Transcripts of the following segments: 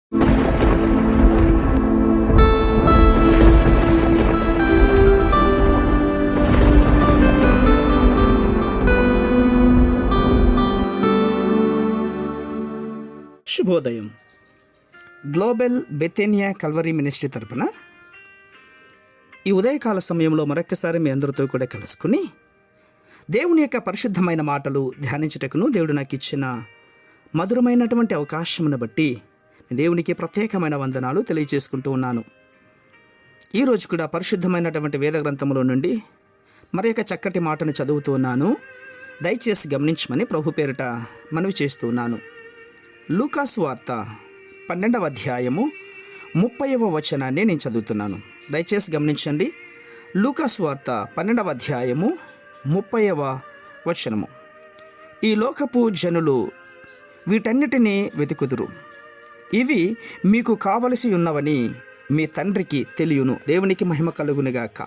శుభోదయం. Global బెతేనియా Calvary ministry తరపున ఈ ఉదయకాల సమయంలో మరొక్కసారి మీ అందరితో కూడా కలుసుకుని దేవుని యొక్క పరిశుద్ధమైన మాటలు ధ్యానించుటకును దేవుడు నాకు ఇచ్చిన మధురమైనటువంటి అవకాశమును బట్టి దేవునికి ప్రత్యేకమైన వందనాలు తెలియజేసుకుంటూ ఉన్నాను. ఈరోజు కూడా పరిశుద్ధమైనటువంటి వేద గ్రంథములో నుండి మరి యొక్క చక్కటి మాటను చదువుతూ ఉన్నాను. దయచేసి గమనించమని ప్రభు పేరిట మనవి చేస్తూ ఉన్నాను. లూకాసు వార్త 12వ అధ్యాయము 30వ వచనాన్ని నేను చదువుతున్నాను. దయచేసి గమనించండి. లూకాసు వార్త 12వ అధ్యాయము 30వ వచనము. ఈ లోకపు జనులు వీటన్నిటినీ వెతుకుదురు, ఇవి మీకు కావలసి ఉన్నవని మీ తండ్రికి తెలియను. దేవునికి మహిమ కలుగునుగాక.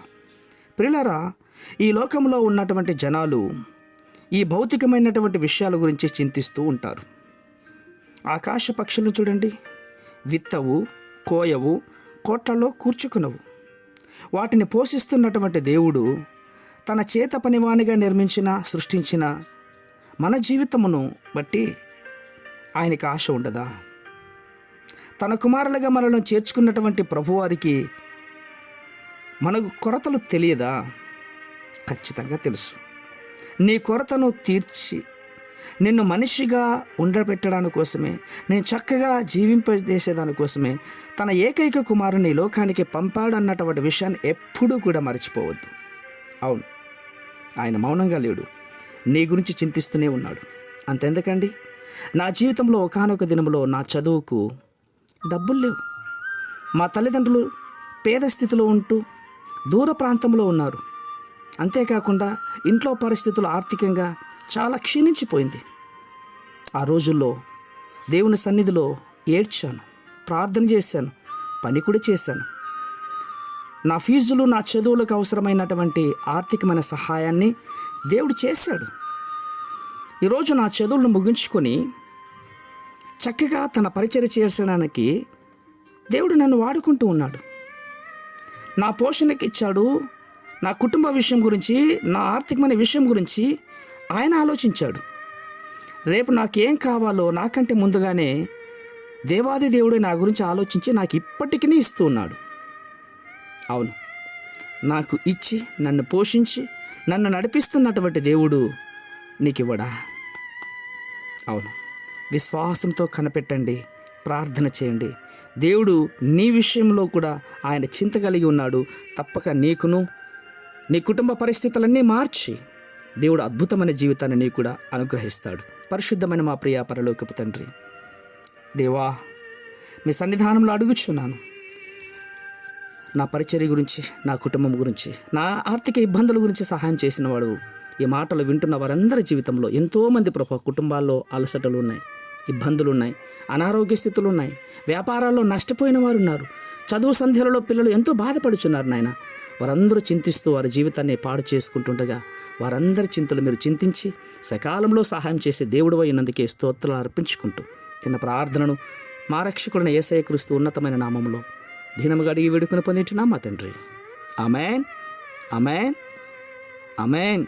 ప్రియులారా, ఈ లోకంలో ఉన్నటువంటి జనాలు ఈ భౌతికమైనటువంటి విషయాల గురించి చింతిస్తూ ఉంటారు. ఆకాశ పక్షులను చూడండి, విత్తవు, కోయవు, కోట్లలో కూర్చుకునవు. వాటిని పోషిస్తున్నటువంటి దేవుడు తన చేత పనివానిగా సృష్టించిన మన జీవితమును బట్టి ఆయనకి ఆశ ఉండదా? తన కుమారులుగా మనల్ని చేర్చుకున్నటువంటి ప్రభువారికి మనకు కొరతలు తెలియదా? ఖచ్చితంగా తెలుసు. నీ కొరతను తీర్చి నిన్ను మనిషిగా ఉండబెట్టడానికి కోసమే, నేను చక్కగా జీవింపజేసేదానికోసమే తన ఏకైక కుమారుని లోకానికి పంపాడన్నటువంటి విషయాన్ని ఎప్పుడూ కూడా మర్చిపోవద్దు. అవును, ఆయన మౌనంగా లేడు, నీ గురించి చింతిస్తూనే ఉన్నాడు. అంతెందుకండి, నా జీవితంలో ఒకానొక దినంలో నా చదువుకు డబ్బులు లేవు. మా తల్లిదండ్రులు పేద స్థితిలో ఉంటూ దూర ప్రాంతంలో ఉన్నారు. అంతేకాకుండా ఇంట్లో పరిస్థితులు ఆర్థికంగా చాలా క్షీణించిపోయింది. ఆ రోజుల్లో దేవుని సన్నిధిలో ఏడ్చాను, ప్రార్థన చేశాను, పని కూడా చేశాను. నా ఫీజులు, నా చదువులకు అవసరమైనటువంటి ఆర్థికమైన సహాయాన్ని దేవుడు చేశాడు. ఈరోజు నా చదువులను ముగించుకొని చక్కగా తన పరిచర్య చేయడానికి దేవుడు నన్ను వాడుకుంటూ ఉన్నాడు. నా పోషణకి ఇచ్చాడు. నా కుటుంబ విషయం గురించి, నా ఆర్థికమైన విషయం గురించి ఆయన ఆలోచించాడు. రేపు నాకేం కావాలో నాకంటే ముందుగానే దేవాది దేవుడు నా గురించి ఆలోచించి నాకు ఇప్పటికీ ఇస్తూ ఉన్నాడు. అవును, నాకు ఇచ్చి నన్ను పోషించి నన్ను నడిపిస్తున్నటువంటి దేవుడు నీకు ఇవ్వడా? అవును, విశ్వాసంతో కనిపెట్టండి, ప్రార్థన చేయండి. దేవుడు నీ విషయంలో కూడా ఆయన చింత కలిగి ఉన్నాడు. తప్పక నీకును నీ కుటుంబ పరిస్థితులన్నీ మార్చి దేవుడు అద్భుతమైన జీవితాన్ని నీకు కూడా అనుగ్రహిస్తాడు. పరిశుద్ధమైన మా ప్రియ పరలోకపు తండ్రి, దేవా, మీ సన్నిధానంలో అడుగుచున్నాను. నా పరిచర్య గురించి, నా కుటుంబం గురించి, నా ఆర్థిక ఇబ్బందుల గురించి సహాయం చేసిన వాడు. ఈ మాటలు వింటున్న వారందరి జీవితంలో ఎంతోమంది కుటుంబాల్లో అలసటలు ఉన్నాయి, ఇబ్బందులు ఉన్నాయి, అనారోగ్య స్థితులు ఉన్నాయి, వ్యాపారాల్లో నష్టపోయిన వారు ఉన్నారు, చదువు సంధ్యలలో పిల్లలు ఎంతో బాధపడుచున్నారు. నాయన, వారందరూ చింతిస్తూ వారి జీవితాన్ని పాడు చేసుకుంటుండగా వారందరి చింతలు మీరు చింతించి సకాలంలో సహాయం చేసే దేవుడు అయినందుకే స్తోత్రాలు అర్పించుకుంటూ చిన్న ప్రార్థనను మా రక్షకుడైన యేసయ్య క్రీస్తు ఉన్నతమైన నామములో దీనముగా అడిగి వేడుకొని పొందింటున్నాం మా తండ్రి. ఆమేన్, ఆమేన్, ఆమేన్.